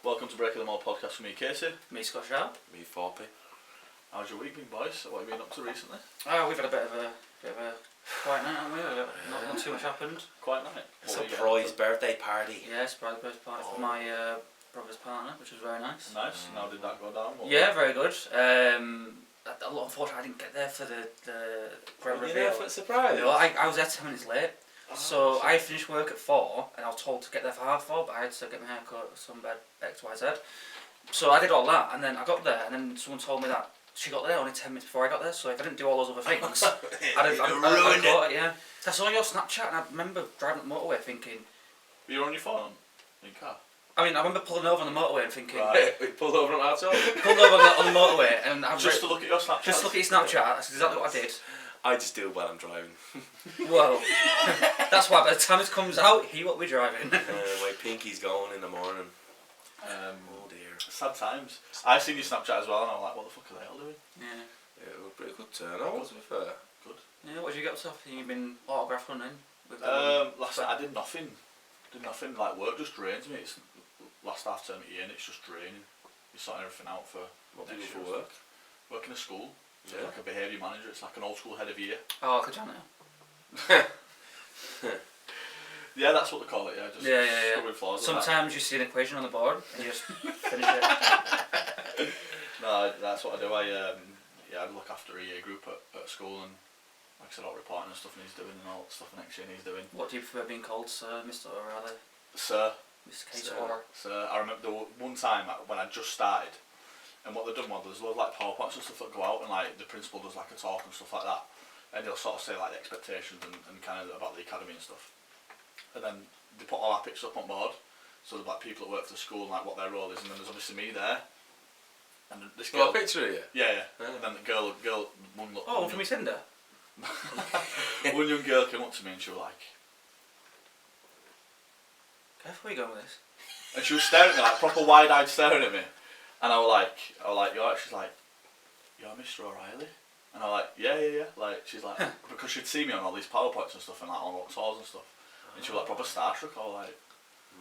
Welcome to Breaking the Mould podcast with me, Casey. Me, Scott Sharp. Me, Thorp. How's your week been, boys? What have you been up to recently? We've had a bit of a quiet night, haven't we? Not too much happened. Quiet night. Surprise birthday party. Yeah, surprise birthday party for my brother's partner, which was very nice. Nice. How did that go down? Yeah, very good. Unfortunately, I didn't get there for the Were you there for the surprise? No, I was there 10 minutes late. So I finished work at 4 and I was told to get there for 4:30, but I had to get my hair cut, sunbed, XYZ. So I did all that and then I got there and then someone told me that she got there only 10 minutes before I got there, so if I didn't do all those other things, I'd ruined it. Yeah. I saw your Snapchat and I remember driving up the motorway thinking... Were you on your phone? In your car? I mean, I remember pulling over on the motorway and thinking... Right. We pulled over on our top? Pulled over on the motorway and... Just to look at your Snapchat? Just look at your Snapchat, that's exactly what I did. I just do it while I'm driving. Well, that's why by the time it comes out, he won't be driving. My pinky's going in the morning. Oh dear. Sad times. I seen your Snapchat as well and I'm like, what the fuck are they all doing? Yeah. Yeah, it was a pretty good turnout, to be fair. Good. Yeah, what did you get up to? You've been autograph hunting? Last night I did nothing. Like work just drains me. It's last half term of year and it's just draining. You're sorting everything out for... What do you do for work? Work in a school. So Yeah. like a behaviour manager. It's like an old school head of year. Oh, like a janitor? Yeah, that's what they call it, yeah. Just scrubbing floors. Sometimes you see an equation on the board and you just finish it. No, that's what I do. I look after a year group at school and like I said, all reporting and stuff and he's doing and all the stuff next year and he's doing. What do you prefer being called, Sir, Mr. OReilly? Sir. Mr. Case Orr. Sir. I remember one time when I just started and what they've done was there's a lot of like PowerPoints and stuff that go out and like the principal does like a talk and stuff like that and he'll sort of say like the expectations and kind of about the academy and stuff. And then they put all our pictures up on board, so there's like people that work for the school and like what their role is, and then there's obviously me there. And this girl. Got a picture of you? Yeah. And then the girl, Oh, from your Tinder? one young girl came up to me and she was like, Careful where you going with this. and she was staring at me like proper wide-eyed staring at me, and I was like, you're right. She's like, you're Mr. OReilly. And I was like, yeah. Like, she's like, because she'd see me on all these PowerPoints and stuff and like on all tours and stuff. And she was like proper starstruck. I was like,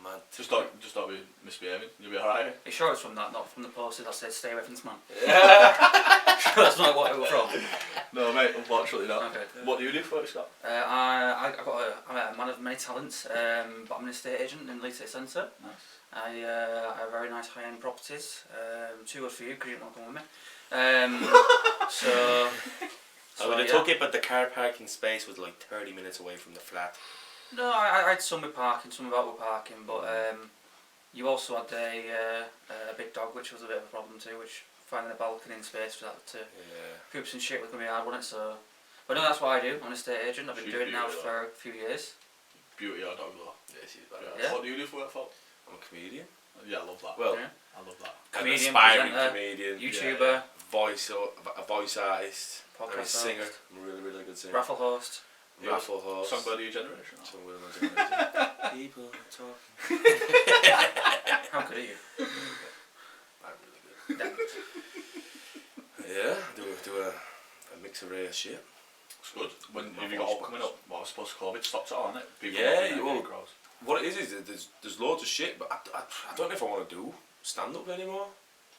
mad. Just don't be misbehaving. You'll be alright. Are you sure it's from that, not from the poster that said stay away from this man? Yeah. Sure that's not what it was from? No mate, unfortunately not. Okay. What do you do for work, Scott? I'm a man of many talents, but I'm an estate agent in Leeds City Centre. Nice. I have very nice high-end properties. Too good for you because you don't want to come with me. I would have took it, but the car parking space was like 30 minutes away from the flat. No, I had some with parking, some without with parking, but you also had a big dog, which was a bit of a problem too, which finding a balcony in space for that to poops and shit was going to be hard, wasn't it? So, but no, that's what I do. I'm an estate agent. I've been doing it now for a few years. Beauty or dog though. Yeah, she's bad. Yeah. What do you do for work, Phil? I'm a comedian. Yeah, I love that. Well, yeah. I love that. Comedian, an aspiring presenter, comedian, YouTuber, a voice artist, podcast I'm a singer. host, I'm a really good singer. raffle host. Raffle host. Songbird of your generation. Songbird of my generation. People talking. How good are you? I'm really good. Yeah, do a mix array of shit. It's good. When have you got all coming up? Well, I suppose COVID stopped it all, innit? What it is there's loads of shit, but I don't know if I want to do stand up anymore.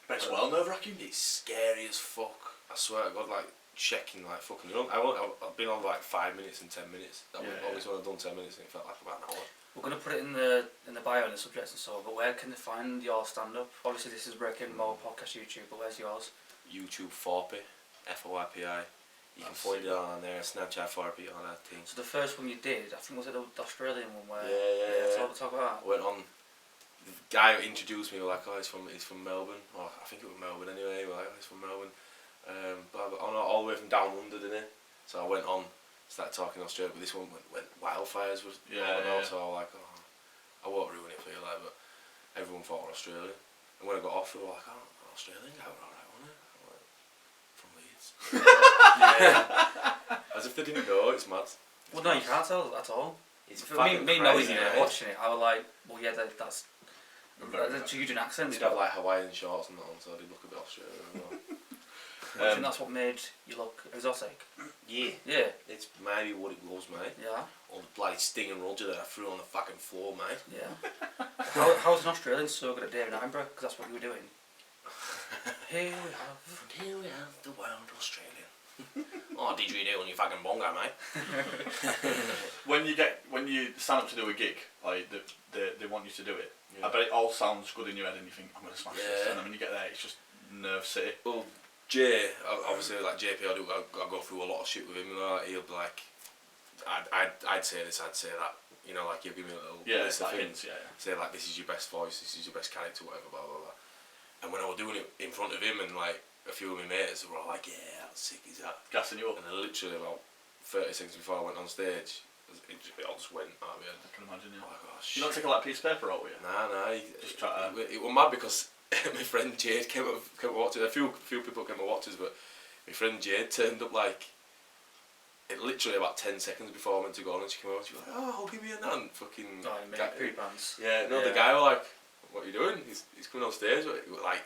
But it's well nerve-wracking. It's scary as fuck. I swear to God, like checking like fucking. I've been on like 5 minutes and 10 minutes. Always when I've done 10 minutes, and it felt like about an hour. We're going to put it in the bio and the subjects and so on, but where can they find your stand-up? Obviously this is Breaking the Mould podcast YouTube, but where's yours? YouTube Thorp, F-O-R-P-I. You can find it on there, Snapchat Thorp, all that thing. So the first one you did, I think was it the Australian one where... Yeah. Talk about that. I went on, the guy who introduced me was like, oh, he's from Melbourne. Or I think it was Melbourne anyway, like, oh, he's from Melbourne. But all the way from down under, didn't he? So I went on, started talking Australian, but this one went wildfires was so I was like, oh, I won't ruin it for you, like, but everyone thought I was Australian. And when I got off, they were like, oh, Australian guy, alright, wasn't it? I'm like, from Leeds. As if they didn't know, it's mad. Well, no, you can't tell at all. It's For me knowing it, watching it, I was like, well, yeah, that's a huge accent. They'd have like Hawaiian shorts and that on, so they'd look a bit Australian as well. I think that's what made you look exotic. Yeah. Yeah. It's maybe what it was, mate. Yeah. all the bloody stinging Roger that I threw on the fucking floor, mate. Yeah. How's an Australian so good at David Attenborough? Because that's what you were doing. Here we have the wild Australian. Oh, didgeridoo on your fucking bongo, mate. When you stand up to do a gig, like they want you to do it. Yeah. I bet it all sounds good in your head, and you think I'm gonna smash this, and then when you get there, it's just nerve city. Well, Jay, obviously, like JP, I go through a lot of shit with him. You know, like, he'll be like, I'd say this, I'd say that. You know, like he'll give me a little list of things. Yeah. Say like, this is your best voice, this is your best character, whatever, blah blah blah. And when I was doing it in front of him, and like a few of my mates were all like, yeah, how sick is that? Gassing you up. And then literally about 30 seconds before I went on stage, it all just went out of my head. I can imagine, yeah. Oh, gosh. You not take a like piece of paper out with you? Nah. Just try to... It was mad because my friend Jade came up watch us. A few people came to watch us, but my friend Jade turned up like it literally about 10 seconds before I went to go on, and she came over. She was like, "Oh, I'll give me a hand." Fucking. Oh, you made poop pants. Yeah, no, the guy was like, "What are you doing?" He's coming on stage, but like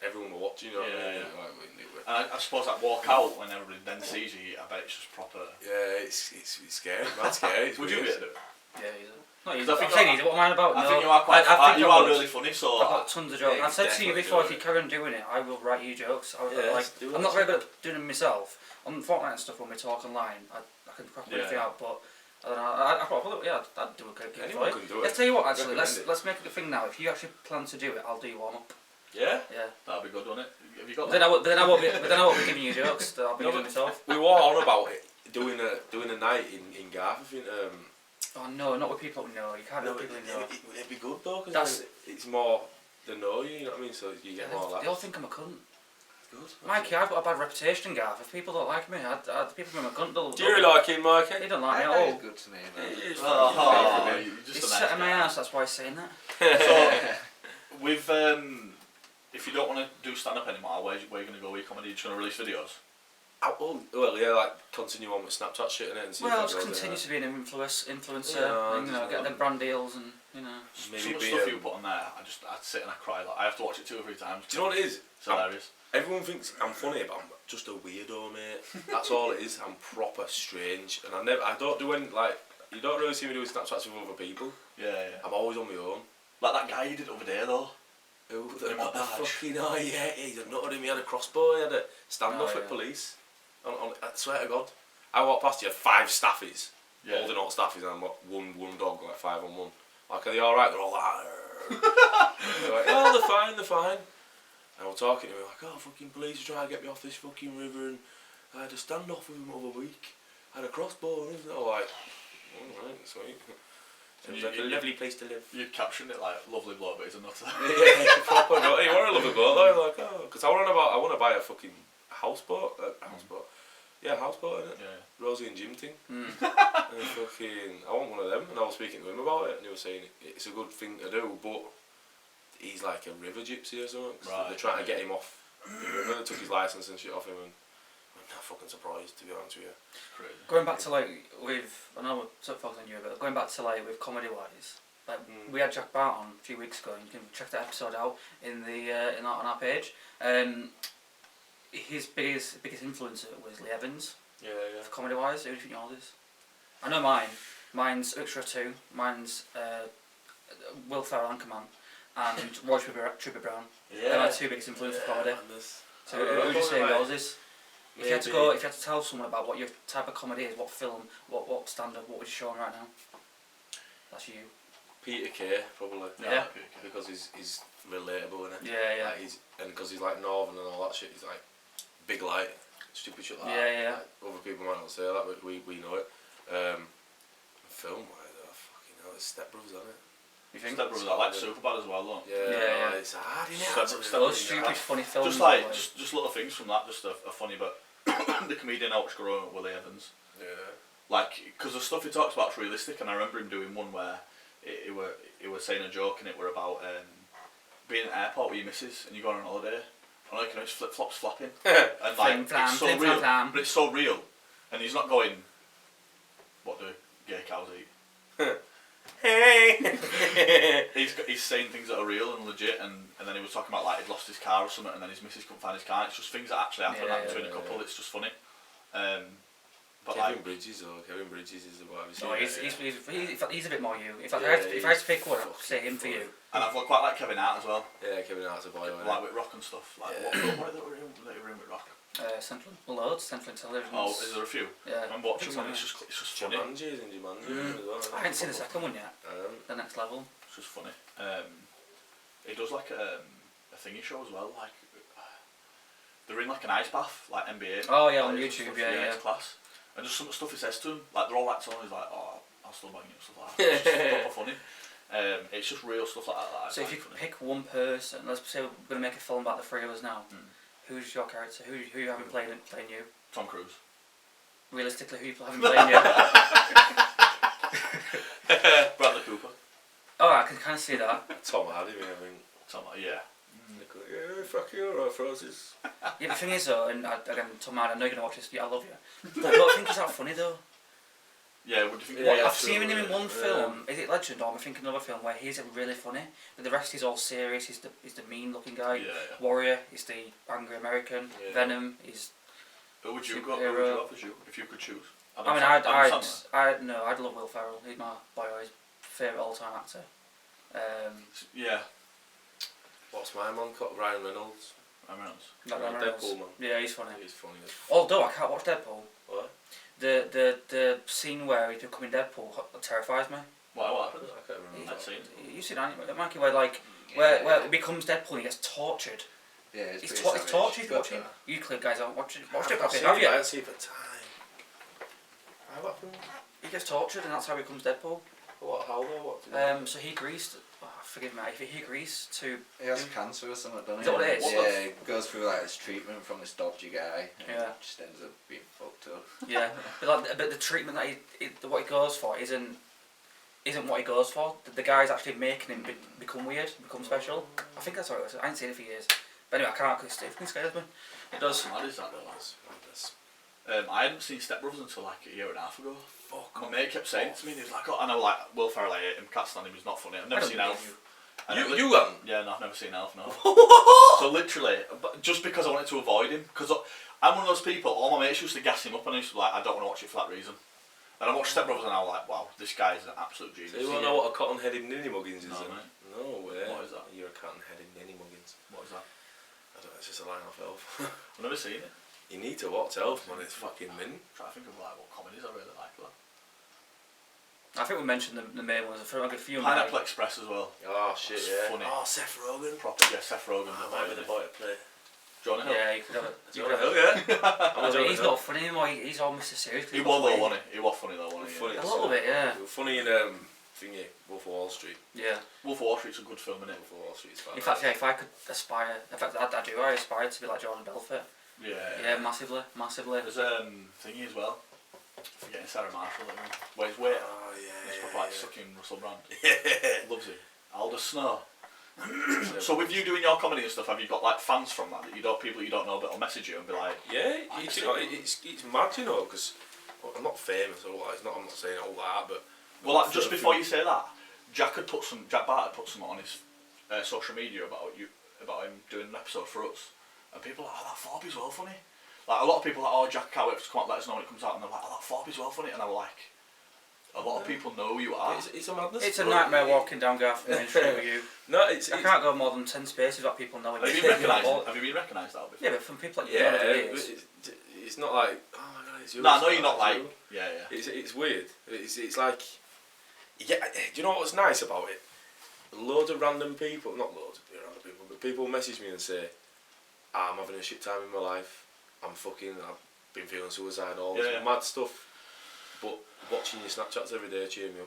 everyone were watching. You know what I mean? Yeah. Like, and I suppose that walk out when everybody then sees you, I bet it's just proper. Yeah, it's scary. That's scary. It's Would you weird. be able to do it? Yeah, he's not easy. I think I'm saying easy. What am I about? I No. think you are quite. I think you I are would. really funny. So I've got tons of jokes. Yeah, I've said to you definitely before, do if you it. carry on doing it, I will write you jokes. Yeah, like, do I'm it. not very good at doing them myself. On Fortnite and stuff, when we talk online, I can crack everything out, but I don't know. I'd do a good gig for Anyone you. can do it. Let's tell you what, actually, Recommend it. let's make it a thing now. If you actually plan to do it, I'll do you warm up. Yeah. Yeah. that'd be good, wouldn't it? Have you got But that? then I won't be giving you jokes. That I'll be doing myself. We were on about it, doing a night in Garth. I think. Oh no, not with people who know. You can't know people who know. It'd be good though, That's- because it's more they know you. You know what I mean? So you get more They all laughs. think I'm a cunt. Good. Mikey, I've got a bad reputation, Gav. If people don't like me, the people think I'm a cunt. Do you like him, Mikey? They don't like me at I know all. he's good to me, man. He is Oh, fucking you're He's just a sat nice in my guy. ass, that's why he's saying that. So, with if you don't want to do stand up anymore, where are you going to go with your comedy? Are you just going to release videos? well, yeah, like continue on with Snapchat shit and it, and see Well, if just that goes continue in to be an influencer, Yeah, and, just, get them brand deals, and Maybe Some of the be, stuff you put on there, I'd sit and I cry. Like, I have to watch it 2 or 3 times. Do you know what it is? It's hilarious. Everyone thinks I'm funny, but I'm just a weirdo, mate. That's all it is. I'm proper strange, and I don't do any like. You don't really see me doing Snapchats with other people. Yeah. I'm always on my own. Like that guy you did over there though. Who The the montage. fucking he's a nutter. He had a crossbow. He had a standoff Oh, with yeah. police. I swear to God, I walked past you, had 5 staffies, Yeah. holding all staffies, and I'm like one dog, like 5 on 1. Like, are they all right? They're all like, they're like, oh, they're fine. And we're talking to me like, oh, fucking police are trying to get me off this fucking river, and I had a standoff with him the other week. I had a crossbow, and they're all like, alright, sweet. And Seems like a lovely place to live. You captioned it like lovely bloke, but he's a nutter. Yeah, proper. You want to love a boat though? Like, oh, because I want to buy a fucking houseboat. Houseboat. Yeah, houseboat, innit? Yeah. Rosie and Jim thing. Mm. And fucking, I want one of them. And I was speaking to him about it, and he was saying it's a good thing to do, but he's like a river gypsy or something. 'Cause Right, they're trying to get him off the river. They took his license and shit off him, and I'm not fucking surprised, to be honest with you. Crazy. Going back to like I know we're sort of focusing on you, but going back to like with comedy wise, like we had Jack Bart on a few weeks ago, and you can check that episode out in the on our page. His biggest influencer was Willy Evans. Yeah. Comedy wise, who do you think yours is? I know mine. Mine's Ultra 2. Mine's Will Ferrell Anchorman, and Roy Trooper Brown. They're my 2 biggest influences for comedy. So who would you say yours is? If you had to tell someone about what your type of comedy is, what film, what stand-up, what would you show them right now? That's you. Peter Kay, probably. Yeah. Because he's relatable, innit? Yeah. Like and because he's like northern and all that shit, he's like big light, stupid shit like that. Yeah. Like, other people might not say that, but we know it. Film wise, fucking hell, it's Step Brothers, isn't it? You think? Step Brothers, I like Superbad as well, though. Yeah. It's hard, innit? Step Those stupid funny films. Just like just little things from that, just are funny. But the comedian Alex Garone, Willy Evans, Yeah. like, because the stuff he talks about is realistic, and I remember him doing one where he were saying a joke, and it were about being at an airport with your missus and you go on holiday, and like, you know, it's flip flops flapping, and like it's so real, but it's so real, and he's not going, what do gay cows eat? Hey! He's saying things that are real and legit, and then he was talking about like he'd lost his car or something, and then his missus couldn't find his car. It's just things that actually happen between a couple. It's just funny. But Kevin Bridges is the boy. No, he's a bit more you. If I Yeah, had to pick one, I'd say him for you. And I've quite like Kevin Hart as well. Yeah, Kevin Hart's a boy. Like with Rock and stuff. Like Yeah. what film was it that we were in with Rock? Central, loads, Central Intelligence. Oh, is there a few? Yeah. I'm watching one. It's just funny. Jumanji as well. I haven't seen the second one yet. The next level. It's just funny. He does like a thingy show as well. Like they're in like an ice bath, like NBA. Oh yeah, on players and YouTube. stuff. Yeah. It's class. And just some of the stuff he says to them, like they're all like telling him, he's like, oh, I'll still bang you and stuff like that. It's just proper funny. It's just real stuff like that. So if you could pick one person, let's say we're going to make a film about the three of us now. Who's your character? Who you having playing you? Tom Cruise. Realistically, who you having playing you? Bradley Cooper. Oh, I can kind of see that. Tom Hardy, I think. Tom, yeah. Yeah, fuck you, alright, Francis. Yeah, the thing is though, and again, Tom Hardy, I know you're going to watch this, I love you. But I don't think he's that funny though. Yeah, what do you think? Yeah, I've seen him in one film. Is it Legend or am I thinking another film where he's really funny, but the rest is all serious. He's the mean looking guy. Yeah. Warrior is the angry American. Yeah. Venom is. Who would you Superhero. go? Who would you have as you if you could choose? I mean, I'd love Will Ferrell. He's my favourite all time actor. Yeah. What's my man called? Ryan Reynolds. Ryan Reynolds. Ryan Reynolds. Deadpool man. Yeah, he's funny. He's funny. Although I can't watch Deadpool. What? The scene where he's becoming Deadpool terrifies me. What happens? I can't remember that scene. You see that, Mikey, where he becomes Deadpool and he gets tortured. Yeah, It's tortured watching. You clear guys aren't watching it, have you? I don't see it for time. How happened? He gets tortured and that's how he becomes Deadpool. What? How though? What? So he agrees. Forgive me. If he agrees to. He has cancer or something, doesn't he? Is that what it is? Yeah, he goes through like this treatment from this dodgy guy. And Yeah. just ends up being fucked up. Yeah, but the treatment that what he goes for isn't what he goes for. The guy's actually making him become weird, become special. I think that's what it was. I ain't seen it for years. But anyway, I can't because it fucking scares me. It does. Mad is that though? I hadn't seen Step Brothers until like a year and a half ago. My mate kept saying it to me, and he was like, "Oh, I know, like Will Ferrell, I hate him. Can't stand him. He's not funny. I've never seen Elf." You haven't? Yeah, no, I've never seen Elf. No. So literally, just because I wanted to avoid him, because I'm one of those people. All my mates used to gas him up, and I used to be like, I don't want to watch it for that reason. And I watched Step Brothers, and I was like, wow, this guy is an absolute genius. So you want to know what a cotton-headed ninny muggins is? No, then? mate. No way. What is that? You're a cotton-headed ninny muggins. What is that? I don't know. It's just a line off Elf. I've never seen it. You need to watch Elf, man. It's fucking mint. I'm trying to think of like what comedies I really like. That. I think we mentioned the main ones. I feel like a few. Pineapple Express as well. Oh shit, It's yeah. funny. Oh, Seth Rogen. Proper, yeah, Seth Rogen. That might be the boy to play. Jonah Hill. Yeah, you could have it. Jonah Hill, yeah. He's not funny anymore. He's all Mr. Serious. He was though, wasn't he? He was funny though, wasn't he? Funny. A little bit, yeah. Funny in thingy, Wolf of Wall Street. Yeah. Wolf of Wall Street's a good film, isn't it? Wolf of Wall Street's fine. In fact, yeah, if I could aspire, in fact, I do. I aspire to be like Jordan Belfort. Yeah. Yeah, massively. There's thingy as well. Forgetting Sarah Marshall. Where he's waiting. Oh yeah. It's proper like sucking Russell Brand. Yeah. Loves it. Aldous Snow. So with you doing your comedy and stuff, have you got like fans from that people you don't know but will message you and be like, yeah, it's mad, you know, because I'm not famous or like, I'm not saying all that, but well, like, just before you say that, Jack Bart had put some on his social media about him doing an episode for us, and people are like, oh, that Thorp is well funny. Like a lot of people are like, oh, Jack can't wait to come out, let us know when it comes out, and they're like, oh, that Thorp is well funny, and I was like, a lot of people know who you are. It's a madness. It's a nightmare walking down Garth Main Street with you. No, I can't go more than 10 spaces without people knowing. Have you been recognised out before? Yeah, but from people like yeah, you, it's not like, oh my god, it's yours. No, you're not like, yeah. It's weird. It's like, yeah. Do you know what's nice about it? Loads of random people, not loads of random people, but people message me and say, I'm having a shit time in my life. I've been feeling suicidal, all this mad stuff. But watching your Snapchats every day cheer me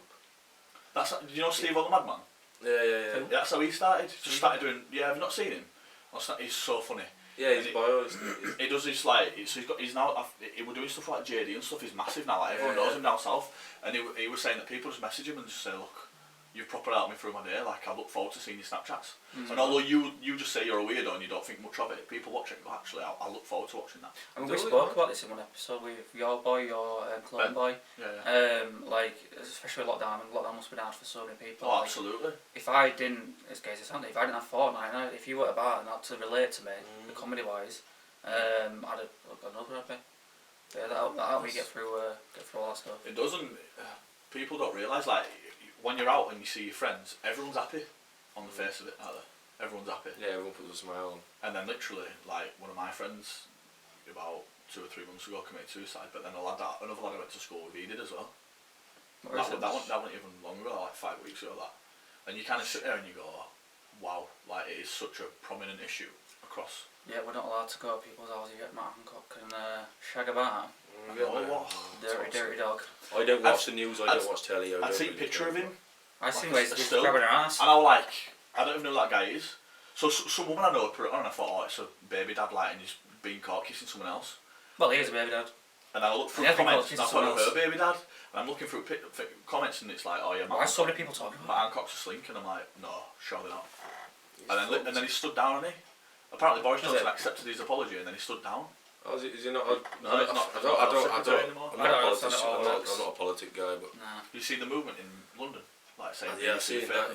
up. Do you know Steve the Madman? Yeah. That's how he started. Just started doing. Yeah, have you not seen him? He's so funny. Yeah, he's bio. He does this like. So he's now. He was doing stuff like JD and stuff. He's massive now. Like everyone knows him down south. And he was saying that people just message him and just say, look, you've proper helped me through my day. Like I look forward to seeing your Snapchats. And although you just say you're a weirdo and you don't think much of it, people watch it. Go, actually, I look forward to watching that. I mean, we spoke about this in one episode with your clone boy. Yeah. Like especially with lockdown. And lockdown must be hard for so many people. Oh, like, absolutely. If I didn't, if I didn't have Fortnite, if you were about and had to relate to me, comedy wise, I'd have got another happy. Yeah, that'll help me get through all that stuff. It doesn't. People don't realise, like, when you're out and you see your friends, everyone's happy on the face of it, aren't they? Everyone's happy. Yeah, everyone puts a smile on. And then literally, like, one of my friends, about 2 or 3 months ago, committed suicide. But then another lad I went to school with, he did as well. That wasn't even long ago, like 5 weeks ago. That, and you kind of sit there and you go, wow, like it is such a prominent issue across. Yeah, we're not allowed to go to people's houses yet. Matt Hancock and shag about. Dirty dog. I don't watch the news. I don't watch telly. I'd seen a picture of him. I seen like where he's grabbing her ass. And I was like, I don't even know who that guy is. So some woman I know put it on and I thought, oh, it's a baby dad, like, and he's being caught kissing someone else. Well, he is a baby dad. And then I looked through comments and I thought it was her baby dad. And I'm looking through comments and it's like, oh yeah, why so many people talking about Matt Hancock's a slink, and I'm like, no, surely not. And then he stood down, and apparently Boris Johnson accepted his apology, and then he stood down. Oh, is he not? No, he's not. I'm not a politic guy, but you see the movement in London, like saying I've seen that.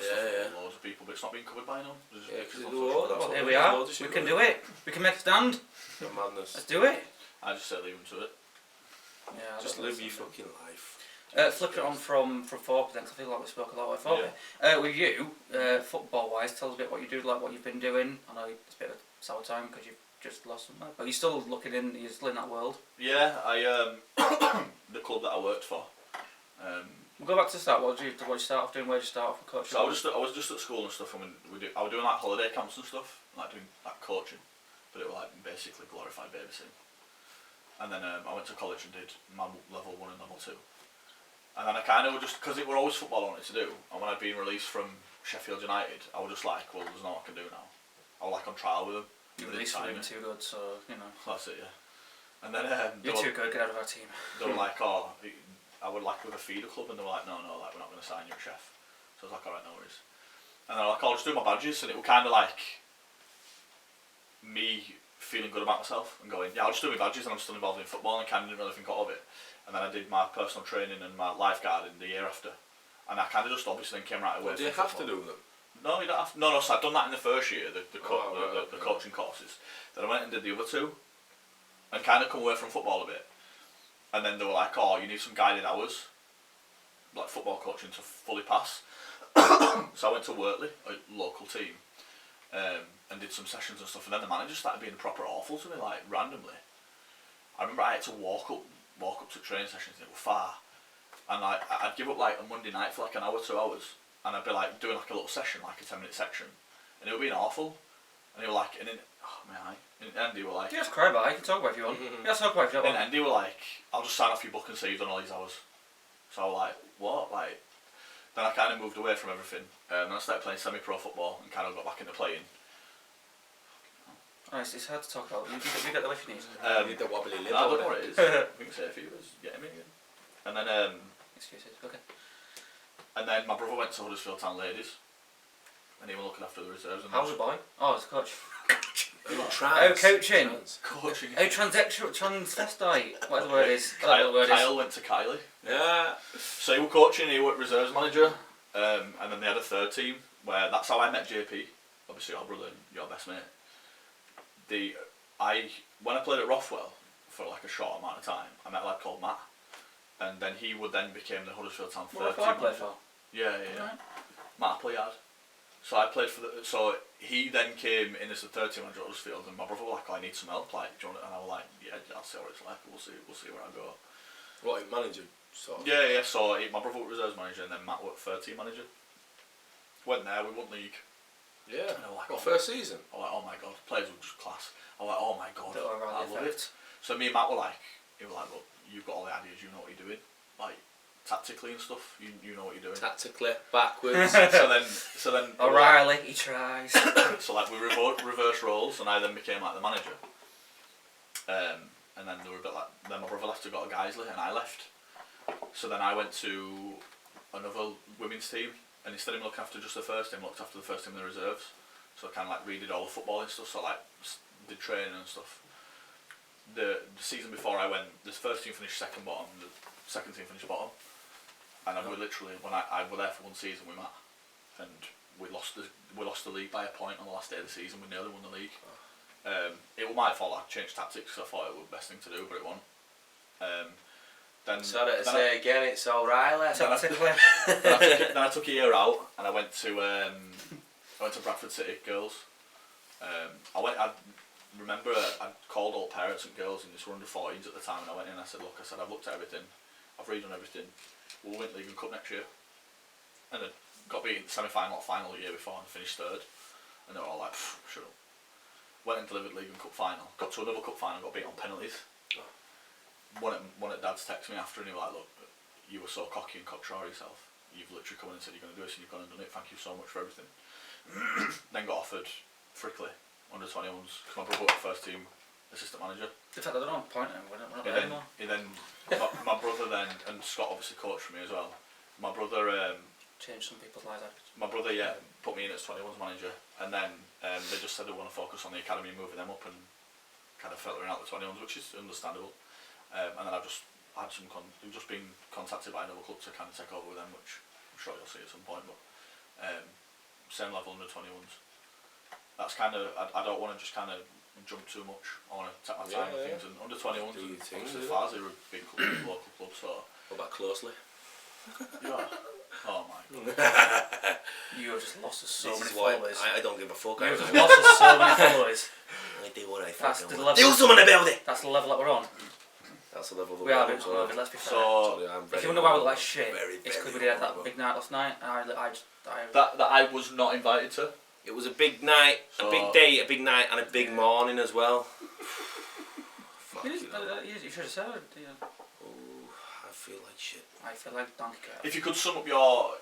Loads of people, but it's not being covered by anyone. Yeah, because well, here we are. We can do it. We can make a stand. Madness. Let's do it. I just say leave them to it. Yeah. Just live your fucking life. Flip it on from Thorp then, 'cause I feel like we spoke a lot about Thorp. With you, football wise, tell us a bit what you do, like what you've been doing. I know it's a bit of a sour time because you've just lost something, but you're still you're still in that world. Yeah, I the club that I worked for. We'll go back to the start. What did you start off doing? Where did you start off with coaching? So I was just at school and stuff, and I was doing like holiday camps and stuff, like doing like coaching, but it was like basically glorified babysitting. And then I went to college and did my level 1 and level 2. And then I kind of just, because it were always football I wanted to do, and when I'd been released from Sheffield United, I was just like, well, there's no I can do now. I was like on trial with them. You were released from him too good, so, you know. That's it, yeah. And then you're too good, get out of our team. They were like, oh, I would like with a feeder club, and they were like, no, like we're not going to sign you a chef. So I was like, alright, no worries. And then I was like, I'll just do my badges, and it was kind of like me feeling good about myself and going, yeah, I'll just do my badges and I'm still involved in football, and kind of didn't really think of it. And then I did my personal training and my lifeguarding the year after, and I kind of just obviously then came right away. Do you have to do them? No, you don't have to. No, so I'd done that in the first year, the coaching courses. Then I went and did the other 2, and kind of come away from football a bit. And then they were like, oh, you need some guided hours, like football coaching to fully pass. So I went to OReilly, a local team, and did some sessions and stuff, and then the manager started being proper awful to me, like randomly. I remember I had to walk up to training sessions, and it was far, and I'd give up like a Monday night for like an hour, 2 hours, and I'd be like doing like a little session, like a 10-minute section, and it would be awful, and they were like, and then, oh man, and Andy were like, you just cry about it, you can talk about it if you want. You can talk about it if you want. And Andy were like, I'll just sign off your book and say you've done all these hours. So I was like, what? Like, then I kind of moved away from everything, and I started playing semi-pro football and kind of got back into playing. Oh, it's hard to talk about. You get the lift you need. You need the wobbly lip. I don't know what it is. I think it's a few years. Get him in again. And then Excuses. Okay. and then my brother went to Huddersfield Town Ladies, and he was looking after the reserves. And How's the boy? Oh, it's a coach. Trans. Coaching. coaching. Oh, transvestite. Whatever the word is. Kyle went to Kylie. Yeah. So he was coaching. He was reserves manager, and then they had a third team where that's how I met JP. Obviously, your brother and your best mate. When I played at Rothwell for like a short amount of time, I met a lad called Matt, and then he became the Huddersfield Town third team manager. Yeah. Right. Matt Playard. So I played for so he then came in as the third team manager at Huddersfield, and my brother was like, oh, I need some help, like, do you want it? And I was like, yeah, I'll see what it's like, we'll see where I go. What, manager sort of? Yeah, so my brother was reserves manager, and then Matt was third team manager. Went there, we won league. Yeah. And I was like, first season? I was like, oh my god, players were just class. I was like, oh my god, I love it. effect. So me and Matt were like, look, you've got all the ideas, you know what you're doing, like tactically and stuff, you know what you're doing. Tactically, backwards. so then OReilly, he tries. So like we reverse roles, and I then became like the manager. And then they were a bit like, then my brother left to go to Guiseley, and I left. So then I went to another women's team, and instead of looking after just the first team, I looked after the first team in the reserves. So I kind of like redid all the footballing stuff, so like did training and stuff. The season before I went, the first team finished second bottom, the second team finished bottom. And we literally, when I were there for one season with Matt, and we lost the league by a point on the last day of the season. We nearly won the league. It was my fault. I changed tactics because I thought it was the best thing to do, but it wasn't. Then Sorry to then say again, it's OReilly. then I took a year out and I went to Bradford City Girls. I remember I called all parents and girls, and this were under 14s at the time, and I went in and I said, look, I've looked at everything, I've redone everything, we'll win League and Cup next year. And then got beat in the semi-final or final the year before and finished third, and they were all like, shut up. Went and delivered League and Cup final, got to another cup final, got beat on penalties. One at Dad's text me after, and he was like, look, you were so cocky and cocksure yourself, you've literally come in and said you're going to do this and you've gone and done it, thank you so much for everything. Then got offered Frickley under 21s, because my brother was first team assistant manager. In fact, I don't know, point we're not there anymore. My brother then, and Scott obviously coached for me as well, my brother Change some people's lives. my brother put me in as 21s manager, and then they just said they want to focus on the academy, moving them up and kind of filtering out the 21s, which is understandable. And then I've just had we've just been contacted by another club to kind of take over with them, which I'm sure you'll see at some point, but same level under 21s. That's kind of, I don't want to just kind of jump too much, I want to take my time with things, and under 21s, Do your thing, obviously do Farsley are a big club, local club, so... What about Closely? You are? Oh my god. You have just lost us so This many is why followers. I don't give a fuck. You have just lost us so many followers. I do what I That's fucking the want. level. Do something about it! That's the level that we're on. That's the level that We are we're doing on, COVID, let's be fair. So, Sorry, I'm If very you wonder why we look horrible. like shit, Very, it's because very we had that horrible. big night last night, and I that I was not invited to. It was a big night, a So- big day, a big night, and a big morning as well. You Fucking hell. should have said it. Yeah. Oh, I feel like shit. I feel like Donkey Kong. If you could sum up your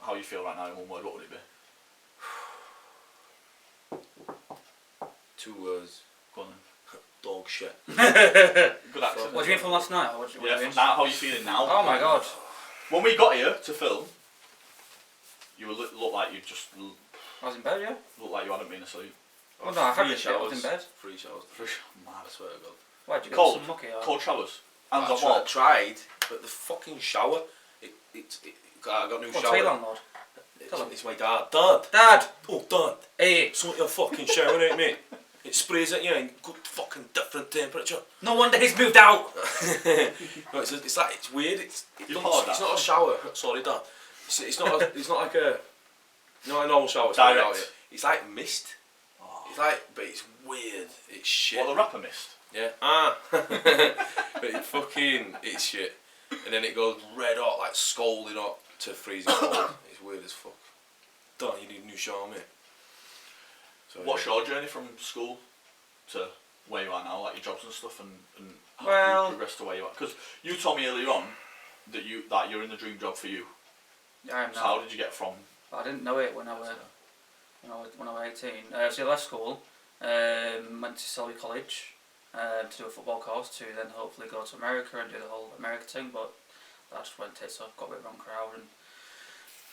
how you feel right now in one word, what would it be? 2 words. Go on Dog shit. then. Good accent. What do you mean from last night? Or what do you Yeah, mean? from now, how are you feeling now? Oh my god. When we got here to film, you look like you just I was in bed, yeah? look like you hadn't been asleep. Oh no, I had Free a shit, I was in showers. bed. Free showers. Mad. I swear to God. Why, did you get Cold. some mucky or? Cold showers. Hands on I wall. tried, but the fucking shower, I got a new What's shower. your landlord? Tell him. It's my dad. Dad! Dad! Oh, Dad! Hey! Sort your fucking shower out, mate. It sprays at you in good fucking different temperature. No wonder he's moved out! No, it's like, it's weird. It's You've heard it's that? not a shower. Sorry, Dad. It's not like a normal shower. It's Direct. out here. It's like mist. Oh. It's like, but it's weird. It's shit. What, the rapper missed? Yeah. But it's shit. And then it goes red hot, like scalding hot to freezing cold. It's weird as fuck. Don't you need a new shower, mate? So, What's your journey from school to where you are now, like your jobs and stuff, and how Well- you progressed to where you are? Because you told me earlier on that you're in the dream job for you. Yeah, I am So now. how did you get from? I didn't know it when I was 18. So I left school, went to Selby College to do a football course to then hopefully go to America and do the whole America thing, but that just went tits up, got a bit wrong crowd and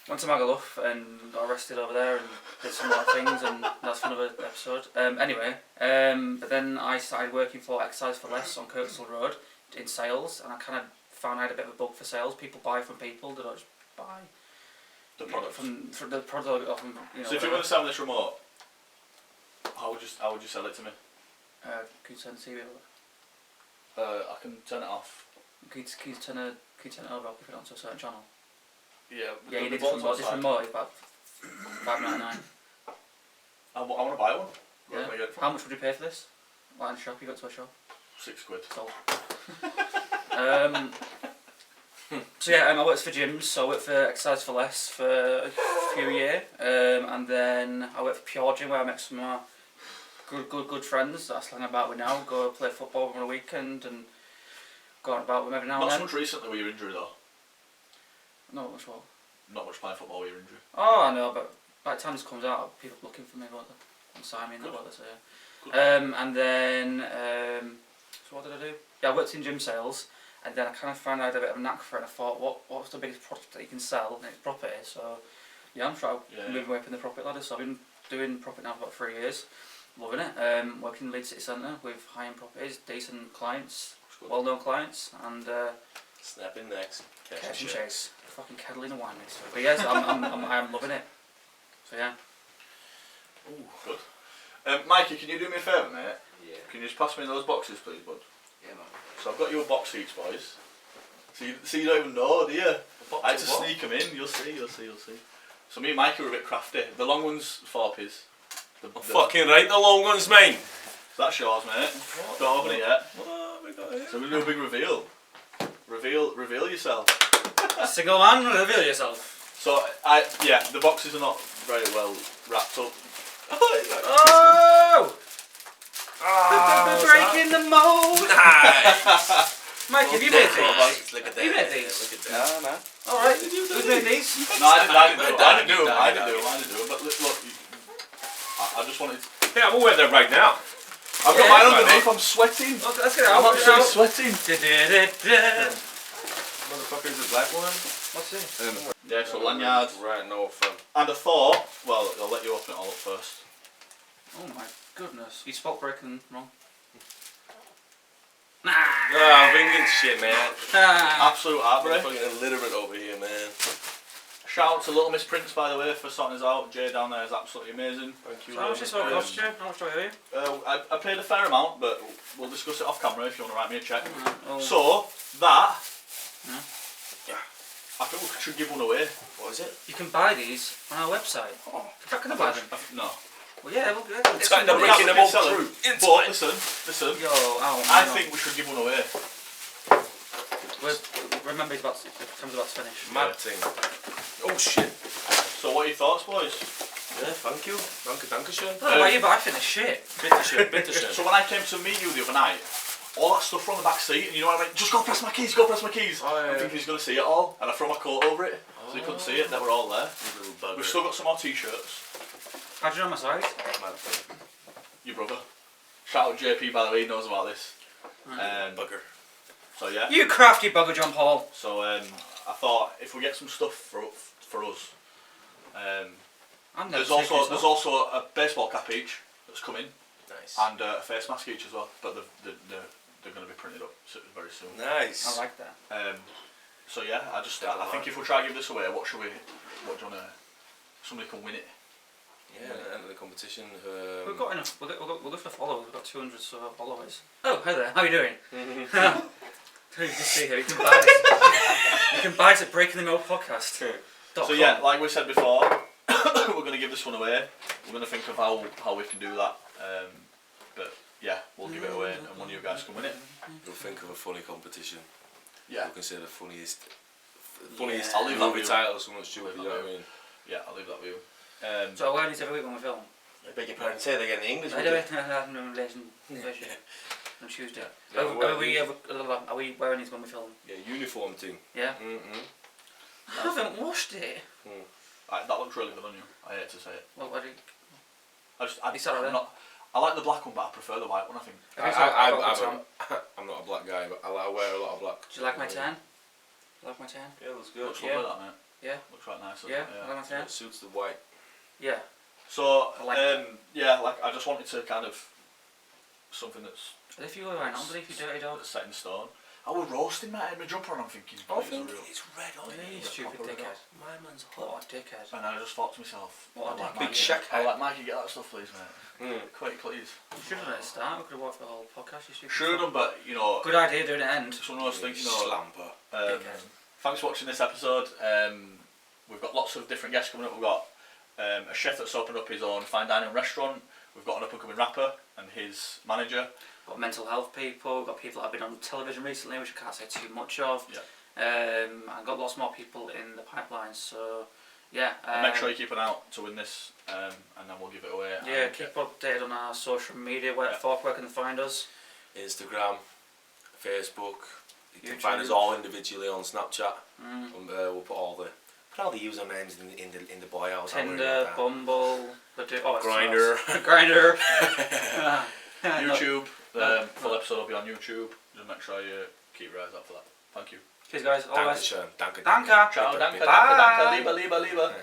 went to Magaluf and got arrested over there and did some more things, and that's for another episode. But then I started working for Exercise for Less on Kirkstall Road in sales, and I kind of found I had a bit of a bug for sales. People buy from people, they don't just buy The product. from the product or from, you know. So if you were to sell this remote, how would you sell it to me? Can you turn the TV over? I can turn it off. Can you turn it over? I'll put it onto a certain channel. Yeah. Yeah, you the need buttons on the this side. remote is about $5.99. I want to buy one. Where Yeah. can I get it from? How much would you pay for this? Like in a shop, you got to a shop. £6. Sold. So yeah, I worked for gyms, so I worked for Exercise for Less for a few years, and then I worked for Pure Gym where I met some of my good friends that I slang about with now, go play football on a weekend and go on about with them every now Not and so then. much recently with your injury though. Not much what? Not much playing football with your injury. Oh, I know, but by the time this comes out, people looking for me, won't they? And sign me and that, Good. what they say. Good. And then, so what did I do? Yeah, I worked in gym sales, and then I kind of found I had a bit of a knack for it, and I thought, what's the biggest product that you can sell? And it's property, so yeah, I'm trying to move away up in the profit ladder, so I've been doing profit now for about 3 years, loving it, working in Leeds City Centre with high-end properties, decent clients, well-known clients, and Snapping necks. catch and chase, fucking kettling a wine mixer. But yes, I'm loving it, so yeah. Ooh, good. Mikey, can you do me a favour, mate? Yeah. Can you just pass me those boxes, please, bud? Yeah, man. So I've got you a box each, boys. So you don't even know, do you? Box I had to of what? sneak them in. You'll see. So me and Mikey were a bit crafty. The long ones, Thorpies. Fucking right, the long ones, mate. So that's yours, mate. Don't open it yet. What we got here? So we're gonna do a big reveal. Reveal yourself. Single man, reveal yourself. So the boxes are not very well wrapped up. Oh! Oh, Breaking the mould. Nice. Mike, have you made these? Nice. Look at that. You made these? Look at that. No, no. Alright, who's made these? No, I didn't do them. But look, I just wanted. Yeah, I'm wear them right now. I've got mine underneath. I'm sweating. Okay, let's get it I'm out. actually sweating. Motherfucker is a black one. What's this? Yeah, so lanyards. Right, no fun. And I thought, well, I'll let you open it all up first. Oh my goodness. You spelled breaking wrong. No, I'm thinking shit, man. Absolute I'm heartbreak. fucking illiterate over here, man. Shout out to Little Miss Prince, by the way, for sorting us out. Jay down there is absolutely amazing. Thank you. So how much this all cost you? How much do I owe you? I paid a fair amount, but we'll discuss it off camera if you want to write me a check. Oh. So, that, Yeah. I think we should give one away. What is it? You can buy these on our website. Oh. How can I buy them? No. Well, yeah, we'll get It's like the We breaking can't them up sell through. But listen, Yo, ow, I think we should give one away. Remember, the time's about to finish. Mad thing. Oh shit. So what are your thoughts, boys? Yeah, thank you. Danke schön. I don't know about you, but I finished shit. Bitteschön, bitteschön. So when I came to meet you the other night, all that stuff from the back seat, and you know what I mean? Just go press my keys, Oh, yeah, I'm thinking he's going to see it all, and I throw my coat over it, so he couldn't see it, they were all there. You little bugger. We've still got some more t-shirts. How'd you know my size? Mad thing. Your brother. Shout out JP, by the way, he knows about this. Bugger. So yeah. You crafty bugger, John Paul. So I thought if we get some stuff for us, I'm never there's also a baseball cap each that's coming, Nice. and a face mask each as well, but they're going to be printed up very soon. Nice. I like that. So yeah, I think if we try to give this away, what do you want to? Somebody can win it. Yeah, enter the competition. We've got enough. We'll go for followers. We've got 200 followers. Oh, hi there. How are you doing? You can see here. You can buy this. You can buy it at Breaking the Mould Podcast. So yeah, like we said before, we're going to give this one away. We're going to think of how we can do that. But yeah, we'll give it away, and one of you guys can win it. You'll think of a funny competition. Yeah. You can say the funniest. I'll leave that movie with you. title, so much stupid. You know what I mean? Yeah, I'll leave that with you. So I learn this every week when we film. I beg your pardon. Say it again in English. I do it on Tuesday. Yeah, Are we wearing these when we film? Yeah, uniform thing. Yeah. Mm-hmm. I haven't washed it. That looks really good on you. I hate to say it. Well, what do you... I like the black one, but I prefer the white one. I think. I'm not a black guy, but I wear a lot of black. Do you like my tan? You like my tan? Yeah, looks good. Looks lovely, that mate. Yeah. Looks right nice. Yeah. I like my tan. It suits the white. Yeah. So I like I just wanted to kind of something that's But if you were right now, but if you dirty dog. set in stone. I was roasting my head, my jumper, and I'm thinking. I please, think real. it's red on You it. stupid proper dickhead. My man's What a dickhead. And I just thought to myself, What a I'd like dickhead. Big shack I'd hat. like Mikey get that stuff, please, mate. Quick, please. You should have let it start. We could have watched the whole podcast. You stupid. Should have done, but you know, Good idea doing it end. it's one of those things. You know, Slamper. thanks for watching this episode. We've got lots of different guests coming up. We've got a chef that's opened up his own fine dining restaurant. We've got an up and coming rapper and his manager. Got mental health people. Got people that have been on television recently, which I can't say too much of. Yeah. And got lots more people in the pipeline. So yeah. And make sure you keep an eye out to win this, and then we'll give it away. Yeah, and keep updated on our social media. Where can they find us? Instagram, Facebook. You can YouTube. find us all individually on Snapchat. We'll put all the usernames in the bio. Tinder, Bumble, Grindr. Grindr. YouTube. The full episode will be on YouTube. Just make sure you keep your eyes out for that. Thank you. Cheers, guys. All the best. Danke schön. Danke. Danke. Ciao, danke, Bye. danke, lieber.